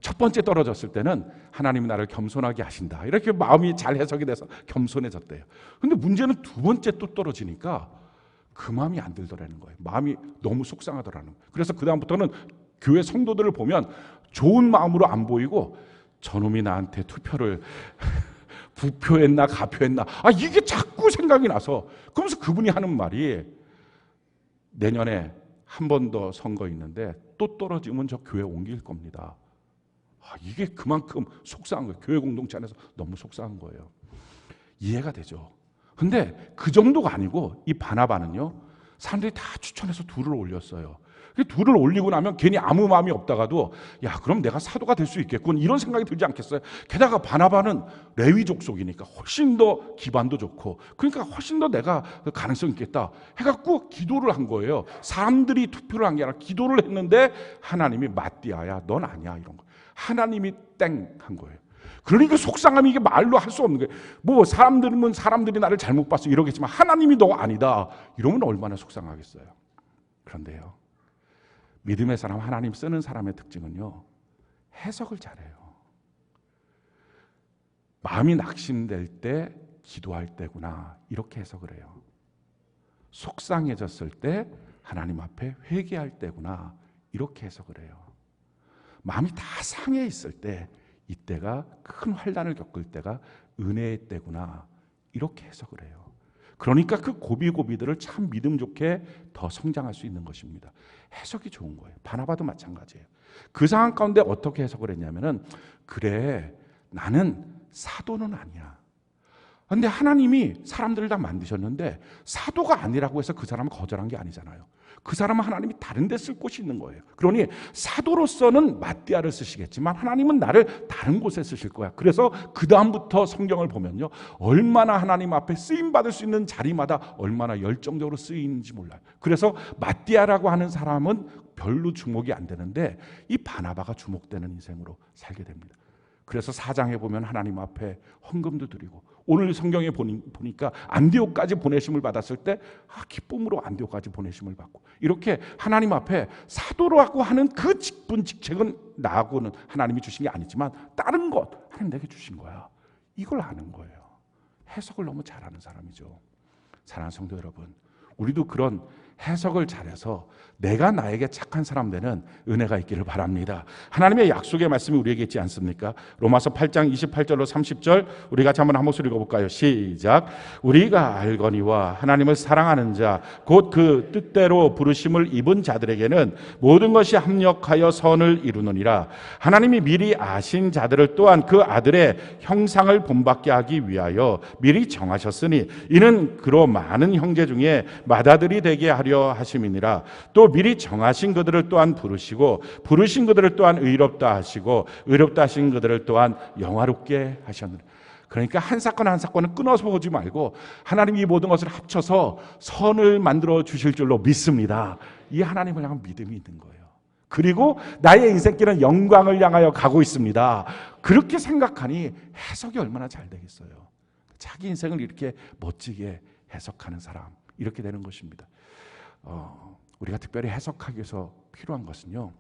첫 번째 떨어졌을 때는 하나님이 나를 겸손하게 하신다. 이렇게 마음이 잘 해석이 돼서 겸손해졌대요. 근데 문제는 2번째 또 떨어지니까 그 마음이 안 들더라는 거예요. 마음이 너무 속상하더라는 거예요. 그래서 그다음부터는 교회 성도들을 보면 좋은 마음으로 안 보이고 저놈이 나한테 투표를 부표했나 가표했나 이게 자꾸 생각이 나서 그러면서 그분이 하는 말이 내년에 한 번 더 선거 있는데 또 떨어지면 저 교회 옮길 겁니다. 이게 그만큼 속상한 거예요. 교회 공동체 안에서 너무 속상한 거예요. 이해가 되죠. 근데 그 정도가 아니고 이 바나바는요, 사람들이 다 추천해서 둘을 올렸어요. 둘을 올리고 나면 괜히 아무 마음이 없다가도 그럼 내가 사도가 될 수 있겠군 이런 생각이 들지 않겠어요? 게다가 바나바는 레위 족속이니까 훨씬 더 기반도 좋고 그러니까 훨씬 더 내가 가능성 있겠다 해갖고 기도를 한 거예요. 사람들이 투표를 한 게 아니라 기도를 했는데 하나님이 마띠아야 넌 아니야 이런 거. 하나님이 땡 한 거예요. 그러니까 속상함이 이게 말로 할 수 없는 거예요. 뭐 사람들이 나를 잘못 봤어 이러겠지만 하나님이 너 아니다 이러면 얼마나 속상하겠어요. 그런데요, 믿음의 사람, 하나님 쓰는 사람의 특징은요, 해석을 잘해요. 마음이 낙심될 때 기도할 때구나 이렇게 해석을 해요. 속상해졌을 때 하나님 앞에 회개할 때구나 이렇게 해석을 해요. 마음이 다 상해 있을 때 이때가 큰 환난을 겪을 때가 은혜의 때구나 이렇게 해석을 해요. 그러니까 그 고비고비들을 참 믿음 좋게 더 성장할 수 있는 것입니다. 해석이 좋은 거예요. 바나바도 마찬가지예요. 그 상황 가운데 어떻게 해석을 했냐면은 그래 나는 사도는 아니야. 그런데 하나님이 사람들을 다 만드셨는데 사도가 아니라고 해서 그 사람을 거절한 게 아니잖아요. 그 사람은 하나님이 다른 데 쓸 곳이 있는 거예요. 그러니 사도로서는 마띠아를 쓰시겠지만 하나님은 나를 다른 곳에 쓰실 거야. 그래서 그 다음부터 성경을 보면요, 얼마나 하나님 앞에 쓰임받을 수 있는 자리마다 얼마나 열정적으로 쓰이는지 몰라요. 그래서 마띠아라고 하는 사람은 별로 주목이 안 되는데 이 바나바가 주목되는 인생으로 살게 됩니다. 그래서 4장에 보면 하나님 앞에 헌금도 드리고, 오늘 성경에 보니까 안디옥까지 보내심을 받았을 때 기쁨으로 안디옥까지 보내심을 받고, 이렇게 하나님 앞에 사도라고 하는 그 직분 직책은 나하고는 하나님이 주신 게 아니지만 다른 것 하나님 내게 주신 거야. 이걸 아는 거예요. 해석을 너무 잘하는 사람이죠. 사랑하는 성도 여러분, 우리도 그런 해석을 잘해서 내가 나에게 착한 사람 되는 은혜가 있기를 바랍니다. 하나님의 약속의 말씀이 우리에게 있지 않습니까? 로마서 8장 28절로 30절 우리 같이 한번 한 목소리 읽어볼까요? 시작. 우리가 알거니와 하나님을 사랑하는 자 곧 그 뜻대로 부르심을 입은 자들에게는 모든 것이 합력하여 선을 이루느니라. 하나님이 미리 아신 자들을 또한 그 아들의 형상을 본받게 하기 위하여 미리 정하셨으니 이는 그로 많은 형제 중에 맏아들이 되게 하려 하심이니라. 또 미리 정하신 그들을 또한 부르시고 부르신 그들을 또한 의롭다 하시고 의롭다 하신 그들을 또한 영화롭게 하셨느니라. 그러니까 한 사건 한 사건을 끊어서 보지 말고 하나님이 이 모든 것을 합쳐서 선을 만들어 주실 줄로 믿습니다. 이 하나님을 향한 믿음이 있는 거예요. 그리고 나의 인생길은 영광을 향하여 가고 있습니다. 그렇게 생각하니 해석이 얼마나 잘 되겠어요. 자기 인생을 이렇게 멋지게 해석하는 사람, 이렇게 되는 것입니다. 우리가 특별히 해석하기 위해서 필요한 것은요,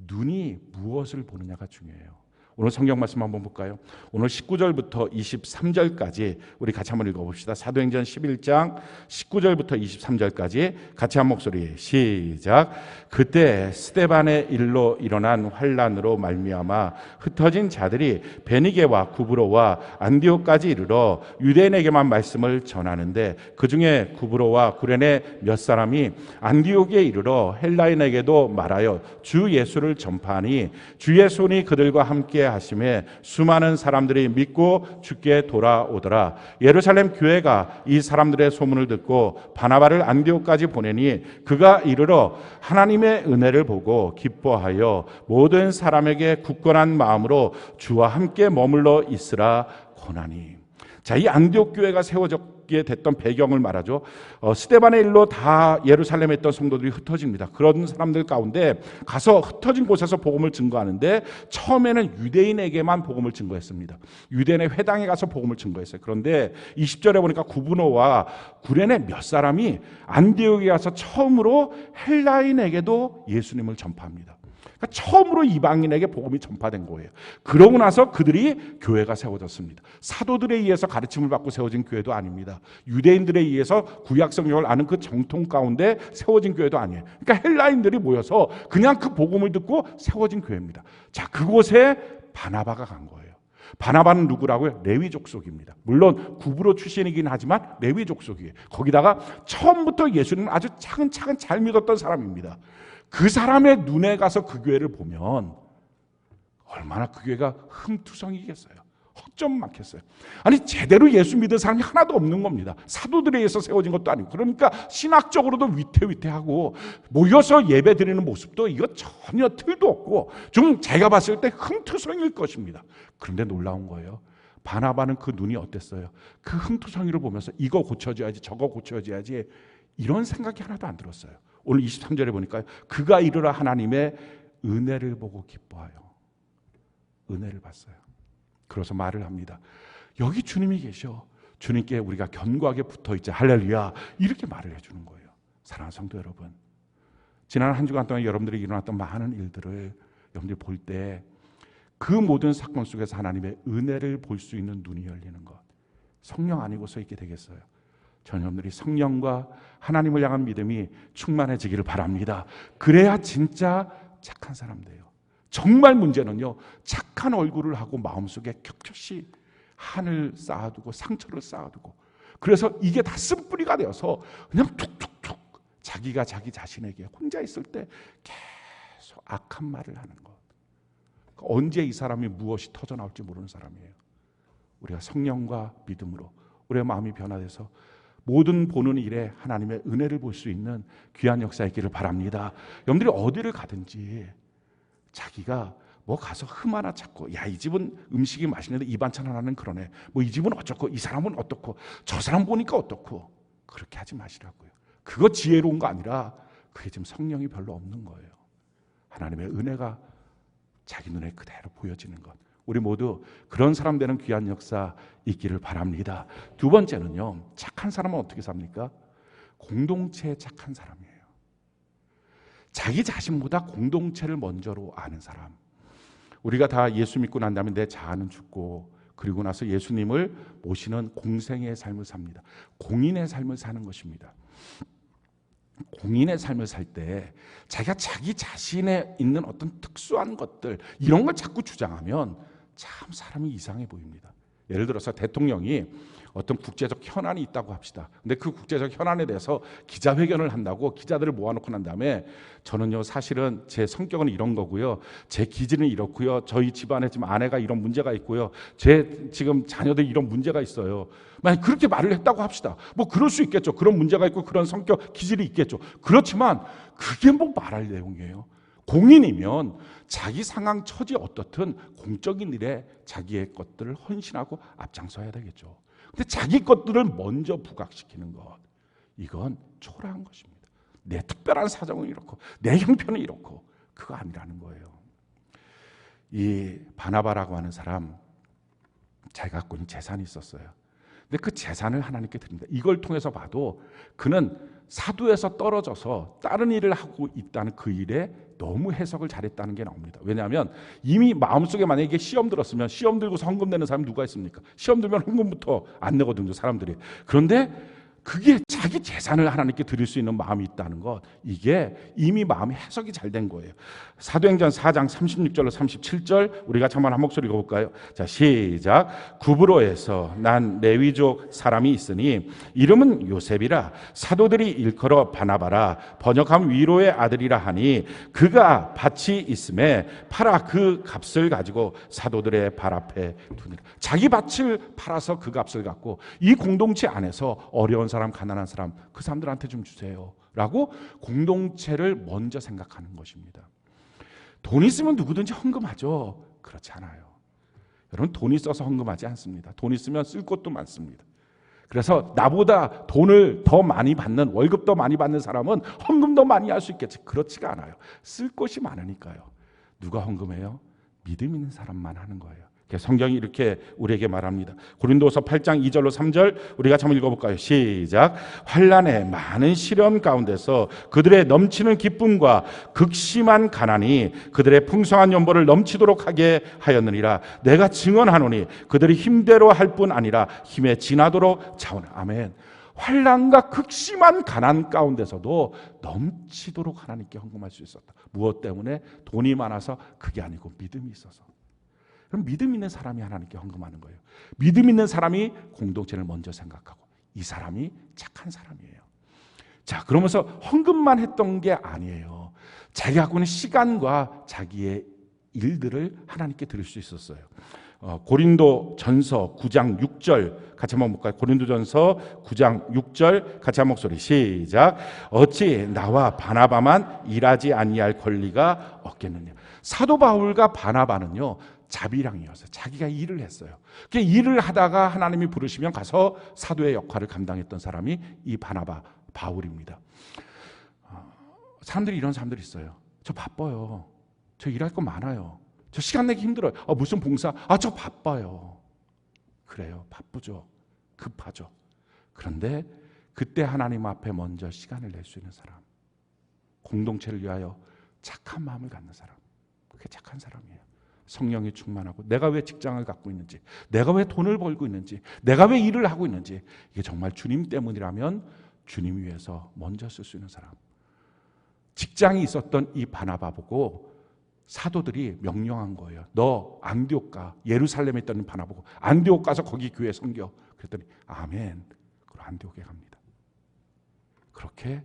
눈이 무엇을 보느냐가 중요해요. 오늘 성경 말씀 한번 볼까요? 오늘 19절부터 23절까지 우리 같이 한번 읽어봅시다. 사도행전 11장 19절부터 23절까지 같이 한 목소리 시작. 그때 스데반의 일로 일어난 환란으로 말미암아 흩어진 자들이 베니게와 구브로와 안디옥까지 이르러 유대인에게만 말씀을 전하는데 그 중에 구브로와 구레네 몇 사람이 안디옥에 이르러 헬라인에게도 말하여 주 예수를 전파하니 주의 손이 그들과 함께 하심에 수많은 사람들이 믿고 주께 돌아오더라. 예루살렘 교회가 이 사람들의 소문을 듣고 바나바를 안디옥까지 보내니 그가 이르러 하나님의 은혜를 보고 기뻐하여 모든 사람에게 굳건한 마음으로 주와 함께 머물러 있으라 권하니. 자, 이 안디옥 교회가 세워졌게 됐던 배경을 말하죠. 스데반의 일로 다 예루살렘에 있던 성도들이 흩어집니다. 그런 사람들 가운데 가서 흩어진 곳에서 복음을 증거하는데 처음에는 유대인에게만 복음을 증거했습니다. 유대인의 회당에 가서 복음을 증거했어요. 그런데 20절에 보니까 구브노와 구레네 몇 사람이 안디옥에 가서 처음으로 헬라인에게도 예수님을 전파합니다. 그러니까 처음으로 이방인에게 복음이 전파된 거예요. 그러고 나서 그들이 교회가 세워졌습니다. 사도들에 의해서 가르침을 받고 세워진 교회도 아닙니다. 유대인들에 의해서 구약 성경을 아는 그 정통 가운데 세워진 교회도 아니에요. 그러니까 헬라인들이 모여서 그냥 그 복음을 듣고 세워진 교회입니다. 자, 그곳에 바나바가 간 거예요. 바나바는 누구라고요? 레위 족속입니다. 물론 구브로 출신이긴 하지만 레위 족속이에요. 거기다가 처음부터 예수님을 아주 차근차근 잘 믿었던 사람입니다. 그 사람의 눈에 가서 그 교회를 보면 얼마나 그 교회가 흠투성이겠어요. 허점 많겠어요. 아니, 제대로 예수 믿은 사람이 하나도 없는 겁니다. 사도들에 의해서 세워진 것도 아니고. 그러니까 신학적으로도 위태위태하고 모여서 예배 드리는 모습도 이거 전혀 틀도 없고 좀 제가 봤을 때 흠투성일 것입니다. 그런데 놀라운 거예요. 바나바는 그 눈이 어땠어요? 그 흠투성이를 보면서 이거 고쳐줘야지, 저거 고쳐줘야지, 이런 생각이 하나도 안 들었어요. 오늘 23절에 보니까 그가 이르러 하나님의 은혜를 보고 기뻐하여 은혜를 봤어요. 그래서 말을 합니다. 여기 주님이 계셔. 주님께 우리가 견고하게 붙어있자. 할렐루야. 이렇게 말을 해주는 거예요. 사랑하는 성도 여러분, 지난 한 주간 동안 여러분들이 일어났던 많은 일들을 여러분들이 볼 때 그 모든 사건 속에서 하나님의 은혜를 볼 수 있는 눈이 열리는 것, 성령 아니고서 있게 되겠어요. 저는 여러분들이 성령과 하나님을 향한 믿음이 충만해지기를 바랍니다. 그래야 진짜 착한 사람 돼요. 정말 문제는요, 착한 얼굴을 하고 마음속에 격격시 한을 쌓아두고 상처를 쌓아두고, 그래서 이게 다 쓴뿌리가 되어서 그냥 툭툭툭 자기가 자기 자신에게 혼자 있을 때 계속 악한 말을 하는 것. 언제 이 사람이 무엇이 터져나올지 모르는 사람이에요. 우리가 성령과 믿음으로 우리의 마음이 변화돼서 모든 보는 일에 하나님의 은혜를 볼 수 있는 귀한 역사 있기를 바랍니다. 여러분들이 어디를 가든지 자기가 뭐 가서 흠 하나 찾고, 야, 이 집은 음식이 맛있는데 이 반찬 하나는 그러네, 뭐 이 집은 어쩌고, 이 사람은 어떻고, 저 사람 보니까 어떻고, 그렇게 하지 마시라고요. 그거 지혜로운 거 아니라 그게 지금 성령이 별로 없는 거예요. 하나님의 은혜가 자기 눈에 그대로 보여지는 것, 우리 모두 그런 사람 되는 귀한 역사 있기를 바랍니다. 두 번째는요, 착한 사람은 어떻게 삽니까? 공동체에 착한 사람이에요. 자기 자신보다 공동체를 먼저로 아는 사람. 우리가 다 예수 믿고 난 다음에 내 자아는 죽고, 그리고 나서 예수님을 모시는 공생의 삶을 삽니다. 공인의 삶을 사는 것입니다. 공인의 삶을 살 때 자기가 자기 자신에 있는 어떤 특수한 것들, 이런 걸 자꾸 주장하면 참 사람이 이상해 보입니다. 예를 들어서 대통령이 어떤 국제적 현안이 있다고 합시다. 근데 그 국제적 현안에 대해서 기자회견을 한다고 기자들을 모아놓고 난 다음에, 저는요 사실은 제 성격은 이런 거고요, 제 기질은 이렇고요, 저희 집안에 지금 아내가 이런 문제가 있고요, 제 지금 자녀들이 이런 문제가 있어요. 만약 그렇게 말을 했다고 합시다. 뭐 그럴 수 있겠죠. 그런 문제가 있고 그런 성격 기질이 있겠죠. 그렇지만 그게 뭐 말할 내용이에요. 공인이면 자기 상황 처지 어떻든 공적인 일에 자기의 것들을 헌신하고 앞장서야 되겠죠. 근데 자기 것들을 먼저 부각시키는 것, 이건 초라한 것입니다. 내 특별한 사정은 이렇고 내 형편은 이렇고, 그거 아니라는 거예요. 이 바나바라고 하는 사람, 자기가 갖고 있는 재산이 있었어요. 근데 그 재산을 하나님께 드립니다. 이걸 통해서 봐도 그는 사도에서 떨어져서 다른 일을 하고 있다는 그 일에 너무 해석을 잘했다는 게 나옵니다. 왜냐하면 이미 마음속에 만약에 시험 들었으면, 시험 들고서 헌금 내는 사람이 누가 있습니까? 시험 들면 헌금부터 안 내거든요, 사람들이. 그런데 그게 자기 재산을 하나님께 드릴 수 있는 마음이 있다는 것, 이게 이미 마음이 해석이 잘 된 거예요. 사도행전 4장 36절로 37절 우리가 한번 한 목소리 읽어볼까요? 자, 시작. 구브로에서 난 레위족 사람이 있으니 이름은 요셉이라, 사도들이 일컬어 바나바라, 번역하면 위로의 아들이라 하니, 그가 밭이 있음에 팔아 그 값을 가지고 사도들의 발 앞에 두니라. 자기 밭을 팔아서 그 값을 갖고 이 공동체 안에서 어려운 사람, 가난한 사람, 그 사람들한테 좀 주세요 라고 공동체를 먼저 생각하는 것입니다. 돈 있으면 누구든지 헌금하죠. 그렇지 않아요. 여러분, 돈 있어서 헌금하지 않습니다. 돈 있으면 쓸 것도 많습니다. 그래서 나보다 돈을 더 많이 받는, 월급 더 많이 받는 사람은 헌금 더 많이 할 수 있겠지. 그렇지가 않아요. 쓸 것이 많으니까요. 누가 헌금해요? 믿음 있는 사람만 하는 거예요. 성경이 이렇게 우리에게 말합니다. 고린도서 8장 2절로 3절 우리가 한번 읽어볼까요? 시작. 환난의 많은 시련 가운데서 그들의 넘치는 기쁨과 극심한 가난이 그들의 풍성한 연보를 넘치도록 하게 하였느니라. 내가 증언하노니 그들이 힘대로 할 뿐 아니라 힘에 지나도록 차오나. 아멘. 환난과 극심한 가난 가운데서도 넘치도록 하나님께 헌금할 수 있었다. 무엇 때문에? 돈이 많아서? 그게 아니고 믿음이 있어서. 그럼 믿음 있는 사람이 하나님께 헌금하는 거예요. 믿음 있는 사람이 공동체를 먼저 생각하고, 이 사람이 착한 사람이에요. 자, 그러면서 헌금만 했던 게 아니에요. 자기가 갖고 있는 시간과 자기의 일들을 하나님께 드릴 수 있었어요. 고린도전서 9장 6절 같이 한번 볼까요? 고린도전서 9장 6절 같이 한 목소리 시작. 어찌 나와 바나바만 일하지 아니할 권리가 없겠느냐. 사도 바울과 바나바는요, 자비랑이었어요. 자기가 일을 했어요. 그 일을 하다가 하나님이 부르시면 가서 사도의 역할을 감당했던 사람이 이 바나바, 바울입니다. 사람들이 이런 사람들이 있어요. 저 바빠요. 저 일할 거 많아요. 저 시간 내기 힘들어요. 무슨 봉사? 저 바빠요. 그래요. 바쁘죠. 급하죠. 그런데 그때 하나님 앞에 먼저 시간을 낼 수 있는 사람, 공동체를 위하여 착한 마음을 갖는 사람, 그게 착한 사람이에요. 성령이 충만하고, 내가 왜 직장을 갖고 있는지, 내가 왜 돈을 벌고 있는지, 내가 왜 일을 하고 있는지, 이게 정말 주님 때문이라면 주님 위해서 먼저 쓸 수 있는 사람. 직장이 있었던 이 바나바 보고 사도들이 명령한 거예요. 너 안디옥 가. 예루살렘에 있던 바나바 보고 안디옥 가서 거기 교회 섬겨. 그랬더니 아멘. 그리고 안디옥에 갑니다. 그렇게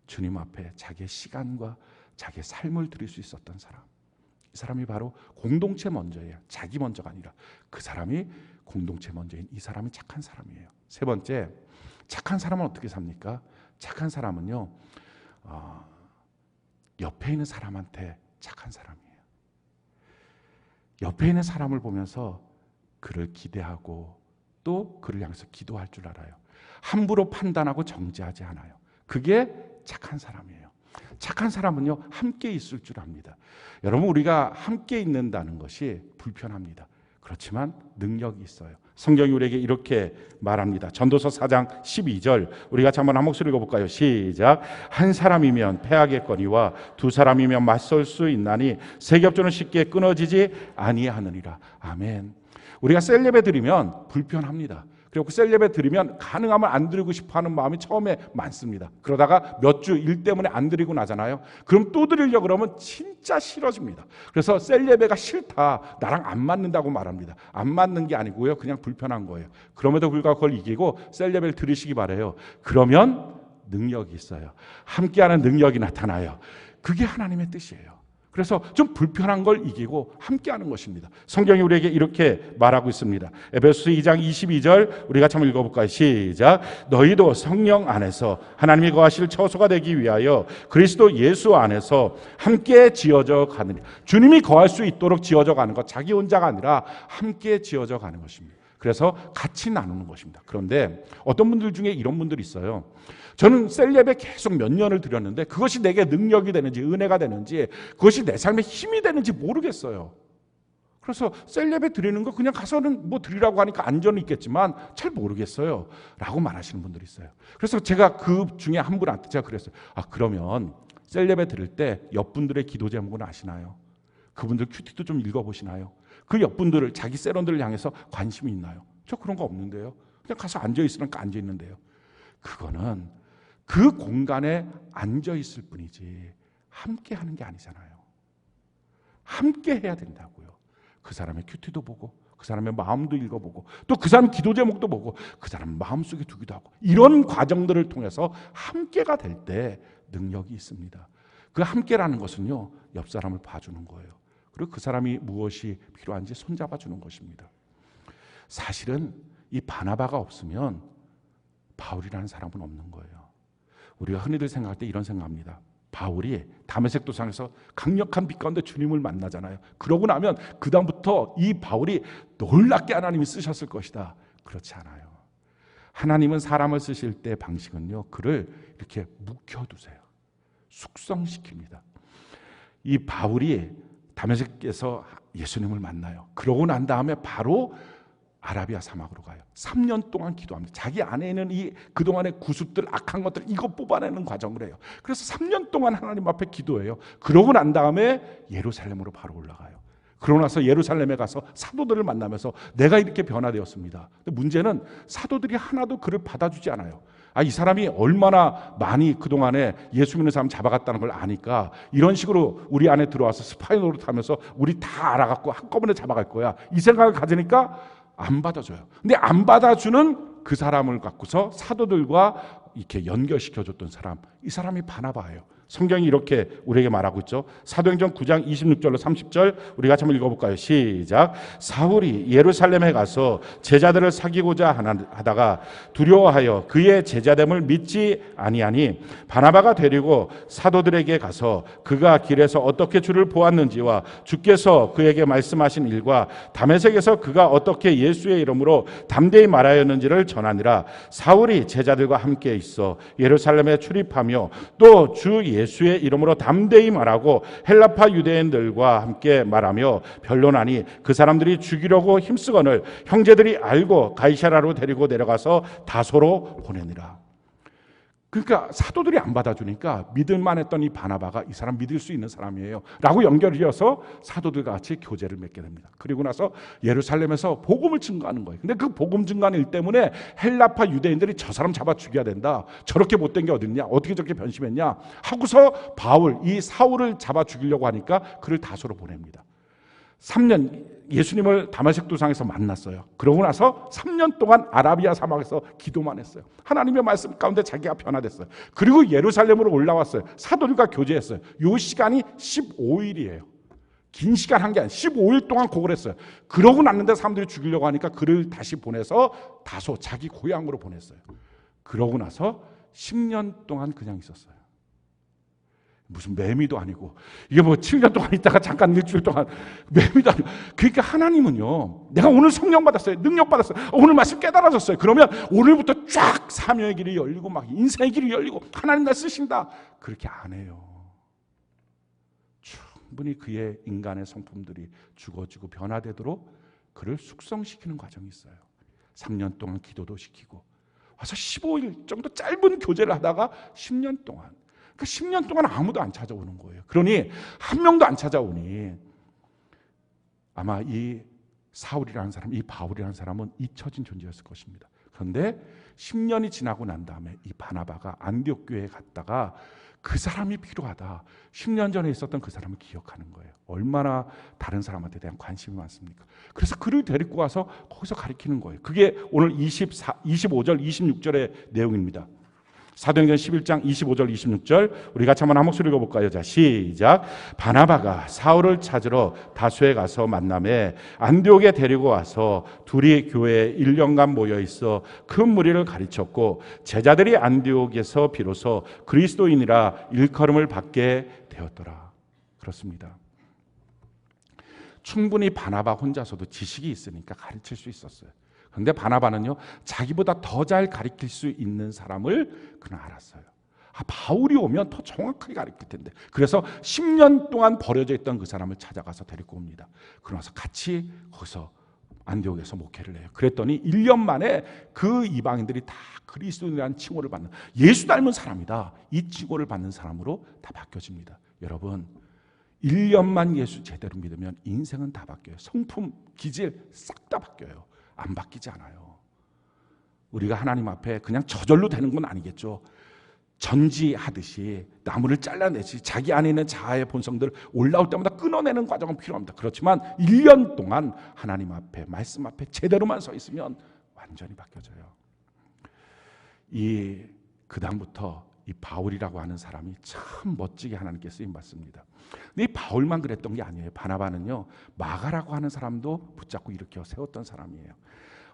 주님 앞에 자기의 시간과 자기의 삶을 드릴 수 있었던 사람. 이 사람이 바로 공동체 먼저예요. 자기 먼저가 아니라 그 사람이 공동체 먼저인 이 사람이 착한 사람이에요. 세 번째, 착한 사람은 어떻게 삽니까? 착한 사람은요, 옆에 있는 사람한테 착한 사람이에요. 옆에 있는 사람을 보면서 그를 기대하고 또 그를 향해서 기도할 줄 알아요. 함부로 판단하고 정죄하지 않아요. 그게 착한 사람이에요. 착한 사람은요, 함께 있을 줄 압니다. 여러분, 우리가 함께 있는다는 것이 불편합니다. 그렇지만 능력이 있어요. 성경이 우리에게 이렇게 말합니다. 전도서 4장 12절, 우리가 한번 한 목소리 읽어볼까요? 시작. 한 사람이면 패하겠거니와 두 사람이면 맞설 수 있나니 세 겹조는 쉽게 끊어지지 아니하느니라. 아멘. 우리가 셀예배 드리면 불편합니다. 그리고 셀예배 드리면 가능하면 안 드리고 싶어하는 마음이 처음에 많습니다. 그러다가 몇 주 일 때문에 안 드리고 나잖아요. 그럼 또 드리려고 그러면 진짜 싫어집니다. 그래서 셀예배가 싫다, 나랑 안 맞는다고 말합니다. 안 맞는 게 아니고요, 그냥 불편한 거예요. 그럼에도 불구하고 그걸 이기고 셀예배를 드리시기 바라요. 그러면 능력이 있어요. 함께하는 능력이 나타나요. 그게 하나님의 뜻이에요. 그래서 좀 불편한 걸 이기고 함께하는 것입니다. 성경이 우리에게 이렇게 말하고 있습니다. 에베소서 2장 22절 우리가 한번 읽어볼까요? 시작. 너희도 성령 안에서 하나님이 거하실 처소가 되기 위하여 그리스도 예수 안에서 함께 지어져 가느니, 주님이 거할 수 있도록 지어져 가는 것, 자기 혼자가 아니라 함께 지어져 가는 것입니다. 그래서 같이 나누는 것입니다. 그런데 어떤 분들 중에 이런 분들이 있어요. 저는 셀예배 계속 몇 년을 드렸는데 그것이 내게 능력이 되는지 은혜가 되는지 그것이 내 삶에 힘이 되는지 모르겠어요. 그래서 셀예배 드리는 거 그냥 가서는 뭐 드리라고 하니까 안전은 있겠지만 잘 모르겠어요 라고 말하시는 분들이 있어요. 그래서 제가 그 중에 한 분한테 제가 그랬어요. 그러면 셀예배 드릴 때 옆분들의 기도 제목은 아시나요? 그분들 큐티도 좀 읽어보시나요? 그 옆분들을, 자기 셀원들을 향해서 관심이 있나요? 저 그런 거 없는데요. 그냥 가서 앉아있으니까 앉아있는데요. 그거는 그 공간에 앉아있을 뿐이지 함께 하는 게 아니잖아요. 함께 해야 된다고요. 그 사람의 큐티도 보고 그 사람의 마음도 읽어보고 또 그 사람 기도 제목도 보고 그 사람 마음속에 두기도 하고, 이런 과정들을 통해서 함께가 될 때 능력이 있습니다. 그 함께라는 것은요, 옆 사람을 봐주는 거예요. 그리고 그 사람이 무엇이 필요한지 손잡아주는 것입니다. 사실은 이 바나바가 없으면 바울이라는 사람은 없는 거예요. 우리가 흔히들 생각할 때 이런 생각합니다. 바울이 다메섹 도상에서 강력한 빛 가운데 주님을 만나잖아요. 그러고 나면 그 다음부터 이 바울이 놀랍게 하나님이 쓰셨을 것이다. 그렇지 않아요. 하나님은 사람을 쓰실 때 방식은요, 그를 이렇게 묵혀두세요. 숙성시킵니다. 이 바울이 다메섹에서 예수님을 만나요. 그러고 난 다음에 바로 아라비아 사막으로 가요. 3년 동안 기도합니다. 자기 안에 있는 이 그동안의 구습들, 악한 것들, 이거 뽑아내는 과정을 해요. 그래서 3년 동안 하나님 앞에 기도해요. 그러고 난 다음에 예루살렘으로 바로 올라가요. 그러고 나서 예루살렘에 가서 사도들을 만나면서 내가 이렇게 변화되었습니다. 근데 문제는 사도들이 하나도 그를 받아주지 않아요. 이 사람이 얼마나 많이 그동안에 예수 믿는 사람 잡아갔다는 걸 아니까 이런 식으로 우리 안에 들어와서 스파이 노릇하면서 우리 다 알아갖고 한꺼번에 잡아갈 거야, 이 생각을 가지니까 안 받아줘요. 근데 안 받아주는 그 사람을 갖고서 사도들과 이렇게 연결시켜줬던 사람, 이 사람이 바나바예요. 성경이 이렇게 우리에게 말하고 있죠. 사도행전 9장 26절로 30절 우리 같이 한번 읽어볼까요? 시작. 사울이 예루살렘에 가서 제자들을 사귀고자 하다가 두려워하여 그의 제자됨을 믿지 아니하니 바나바가 데리고 사도들에게 가서 그가 길에서 어떻게 주를 보았는지와 주께서 그에게 말씀하신 일과 다메섹에서 그가 어떻게 예수의 이름으로 담대히 말하였는지를 전하니라. 사울이 제자들과 함께 있어 예루살렘에 출입하며 또 주 예수의 이름으로 담대히 말하고 헬라파 유대인들과 함께 말하며 변론하니 그 사람들이 죽이려고 힘쓰거늘 형제들이 알고 가이사라로 데리고 내려가서 다소로 보내니라. 그러니까 사도들이 안 받아주니까 믿을만 했던 이 바나바가 이 사람 믿을 수 있는 사람이에요 라고 연결이어서 사도들과 같이 교제를 맺게 됩니다. 그리고 나서 예루살렘에서 복음을 증거하는 거예요. 근데 그 복음 증거하는 일 때문에 헬라파 유대인들이 저 사람 잡아 죽여야 된다, 저렇게 못된 게 어딨냐, 어떻게 저렇게 변심했냐 하고서 바울, 이 사울을 잡아 죽이려고 하니까 그를 다소로 보냅니다. 3년 예수님을 다메섹 도상에서 만났어요. 그러고 나서 3년 동안 아라비아 사막에서 기도만 했어요. 하나님의 말씀 가운데 자기가 변화됐어요. 그리고 예루살렘으로 올라왔어요. 사도들과 교제했어요. 이 시간이 15일이에요. 긴 시간 한 게 아니라 15일 동안 그걸 했어요. 그러고 났는데 사람들이 죽이려고 하니까 그를 다시 보내서 다소 자기 고향으로 보냈어요. 그러고 나서 10년 동안 그냥 있었어요. 무슨 매미도 아니고, 이게 뭐 7년 동안 있다가 잠깐 일주일 동안 매미도 아니고. 그러니까 하나님은요, 내가 오늘 성령 받았어요, 능력 받았어요, 오늘 말씀 깨달아졌어요, 그러면 오늘부터 쫙 사명의 길이 열리고 막 인생의 길이 열리고 하나님 날 쓰신다, 그렇게 안 해요. 충분히 그의 인간의 성품들이 죽어지고 변화되도록 그를 숙성시키는 과정이 있어요. 3년 동안 기도도 시키고 와서 15일 정도 짧은 교제를 하다가 10년 동안, 그 10년 동안 아무도 안 찾아오는 거예요. 그러니 한 명도 안 찾아오니 아마 이 사울이라는 사람, 이 바울이라는 사람은 잊혀진 존재였을 것입니다. 그런데 10년이 지나고 난 다음에 이 바나바가 안디옥 교회에 갔다가 그 사람이 필요하다, 10년 전에 있었던 그 사람을 기억하는 거예요. 얼마나 다른 사람한테 대한 관심이 많습니까? 그래서 그를 데리고 와서 거기서 가르치는 거예요. 그게 오늘 25절 26절의 내용입니다. 사도행전 11장 25절 26절 우리 같이 한번 한 목소리 읽어볼까요? 자, 시작. 바나바가 사울을 찾으러 다소에 가서 만남에 안디옥에 데리고 와서 둘이 교회에 1년간 모여 있어 큰 무리를 가르쳤고 제자들이 안디옥에서 비로소 그리스도인이라 일컬음을 받게 되었더라. 그렇습니다. 충분히 바나바 혼자서도 지식이 있으니까 가르칠 수 있었어요. 그런데 바나바는요, 자기보다 더 잘 가르칠 수 있는 사람을 그는 알았어요. 바울이 오면 더 정확하게 가르칠 텐데. 그래서 10년 동안 버려져 있던 그 사람을 찾아가서 데리고 옵니다. 그러면서 같이 거기서 안디옥에서 목회를 해요. 그랬더니 1년 만에 그 이방인들이 다 그리스도인이라는 칭호를 받는, 예수 닮은 사람이다, 이 칭호를 받는 사람으로 다 바뀌어집니다. 여러분, 1년만 예수 제대로 믿으면 인생은 다 바뀌어요. 성품, 기질 싹 다 바뀌어요. 안 바뀌지 않아요. 우리가 하나님 앞에 그냥 저절로 되는 건 아니겠죠. 전지하듯이 나무를 잘라내지 자기 안에 있는 자아의 본성들을 올라올 때마다 끊어내는 과정은 필요합니다. 그렇지만 1년 동안 하나님 앞에, 말씀 앞에 제대로만 서 있으면 완전히 바뀌어져요. 그 다음부터 이 바울이라고 하는 사람이 참 멋지게 하나님께 쓰임받습니다. 근데 이 바울만 그랬던 게 아니에요. 바나바는요, 마가라고 하는 사람도 붙잡고 일으켜 세웠던 사람이에요.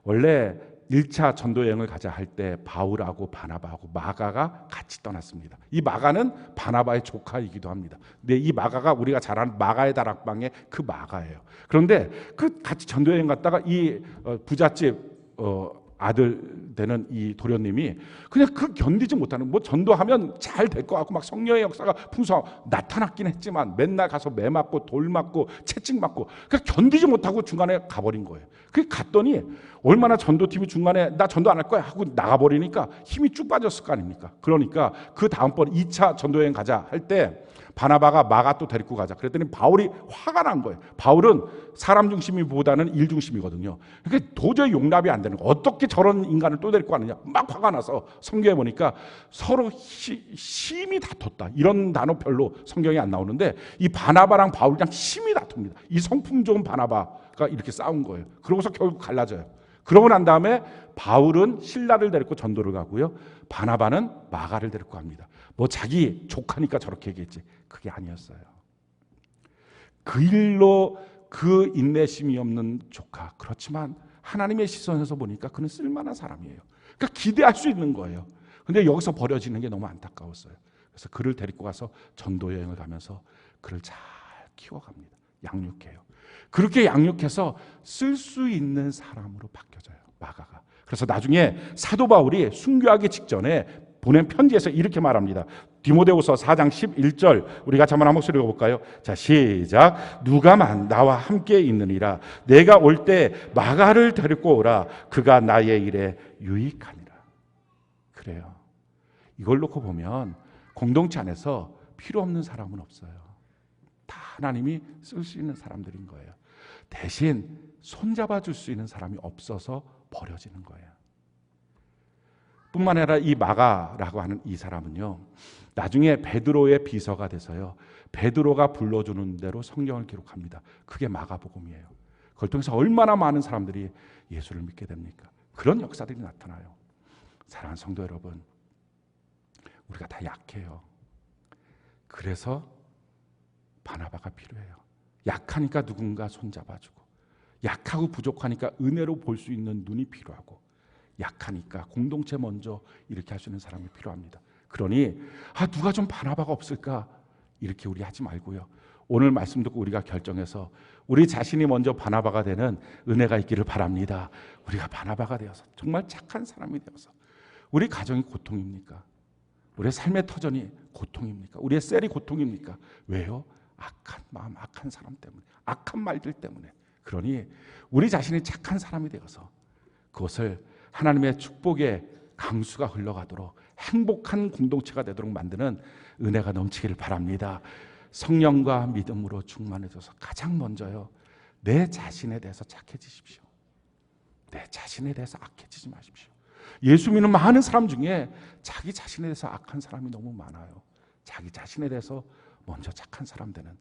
원래 1차 전도 여행을 가자 할 때 바울하고 바나바하고 마가가 같이 떠났습니다. 이 마가는 바나바의 조카이기도 합니다. 근데 이 마가가 우리가 잘 아는 마가의 다락방의 그 마가예요. 그런데 그 같이 전도 여행 갔다가 이 부잣집 아들 되는 이 도련님이 그냥 그 견디지 못하는, 뭐 전도하면 잘 될 것 같고 막 성령의 역사가 풍성하고 나타났긴 했지만 맨날 가서 매 맞고 돌 맞고 채찍 맞고 그냥 견디지 못하고 중간에 가버린 거예요. 그 갔더니 얼마나 전도팀이 중간에 나 전도 안 할 거야 하고 나가버리니까 힘이 쭉 빠졌을 거 아닙니까? 그러니까 그 다음번 2차 전도여행 가자 할 때 바나바가 마가 또 데리고 가자 그랬더니 바울이 화가 난 거예요. 바울은 사람 중심이보다는 일 중심이거든요. 그러니까 도저히 용납이 안 되는 거예요. 어떻게 저런 인간을 또 데리고 가느냐, 막 화가 나서 성경에 보니까 서로 심히 다퉜다, 이런 단어 별로 성경에 안 나오는데 이 바나바랑 바울이랑 심히 다툽니다. 이 성품 좋은 바나바가 이렇게 싸운 거예요. 그러고서 결국 갈라져요. 그러고 난 다음에 바울은 신라를 데리고 전도를 가고요, 바나바는 마가를 데리고 갑니다. 뭐 자기 조카니까 저렇게 얘기했지, 그게 아니었어요. 그 일로 그 인내심이 없는 조카, 그렇지만 하나님의 시선에서 보니까 그는 쓸만한 사람이에요. 그러니까 기대할 수 있는 거예요. 근데 여기서 버려지는 게 너무 안타까웠어요. 그래서 그를 데리고 가서 전도 여행을 가면서 그를 잘 키워갑니다. 양육해요. 그렇게 양육해서 쓸 수 있는 사람으로 바뀌어져요, 마가가. 그래서 나중에 사도 바울이 순교하기 직전에 보낸 편지에서 이렇게 말합니다. 디모데후서 4장 11절 우리 같이 한번 한 목소리 읽어볼까요? 자, 시작. 누가 나와 함께 있느니라. 내가 올 때 마가를 데리고 오라. 그가 나의 일에 유익하니라. 그래요. 이걸 놓고 보면 공동체 안에서 필요 없는 사람은 없어요. 다 하나님이 쓸 수 있는 사람들인 거예요. 대신 손잡아 줄 수 있는 사람이 없어서 버려지는 거예요. 뿐만 아니라 이 마가라고 하는 이 사람은요, 나중에 베드로의 비서가 돼서요, 베드로가 불러주는 대로 성경을 기록합니다. 그게 마가복음이에요. 그걸 통해서 얼마나 많은 사람들이 예수를 믿게 됩니까? 그런 역사들이 나타나요. 사랑하는 성도 여러분, 우리가 다 약해요. 그래서 바나바가 필요해요. 약하니까 누군가 손잡아주고, 약하고 부족하니까 은혜로 볼 수 있는 눈이 필요하고, 약하니까 공동체 먼저 이렇게 할 수 있는 사람이 필요합니다. 그러니 누가 좀 바나바가 없을까? 이렇게 우리 하지 말고요. 오늘 말씀 듣고 우리가 결정해서 우리 자신이 먼저 바나바가 되는 은혜가 있기를 바랍니다. 우리가 바나바가 되어서 정말 착한 사람이 되어서 우리 가정이 고통입니까? 우리의 삶의 터전이 고통입니까? 우리의 셀이 고통입니까? 왜요? 악한 마음, 악한 사람 때문에, 악한 말들 때문에. 그러니 우리 자신이 착한 사람이 되어서 그것을 하나님의 축복의 강수가 흘러가도록 행복한 공동체가 되도록 만드는 은혜가 넘치기를 바랍니다. 성령과 믿음으로 충만해져서 가장 먼저요, 내 자신에 대해서 착해지십시오. 내 자신에 대해서 악해지지 마십시오. 예수 믿는 많은 사람 중에 자기 자신에 대해서 악한 사람이 너무 많아요. 자기 자신에 대해서 먼저 착한 사람 되는,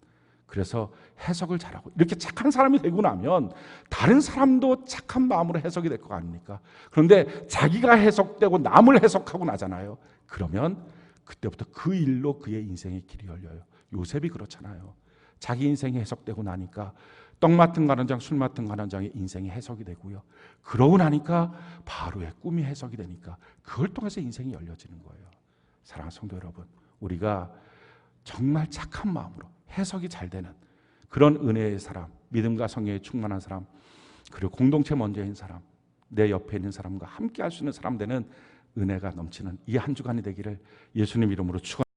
그래서 해석을 잘하고 이렇게 착한 사람이 되고 나면 다른 사람도 착한 마음으로 해석이 될 거 아닙니까? 그런데 자기가 해석되고 남을 해석하고 나잖아요. 그러면 그때부터 그 일로 그의 인생의 길이 열려요. 요셉이 그렇잖아요. 자기 인생이 해석되고 나니까 떡 맡은 관원장, 술 맡은 관원장의 인생이 해석이 되고요. 그러고 나니까 바로의 꿈이 해석이 되니까 그걸 통해서 인생이 열려지는 거예요. 사랑하는 성도 여러분, 우리가 정말 착한 마음으로 해석이 잘 되는 그런 은혜의 사람, 믿음과 성령에 충만한 사람, 그리고 공동체 먼저인 사람, 내 옆에 있는 사람과 함께 할 수 있는 사람 되는 은혜가 넘치는 이 한 주간이 되기를 예수님 이름으로 축원합니다.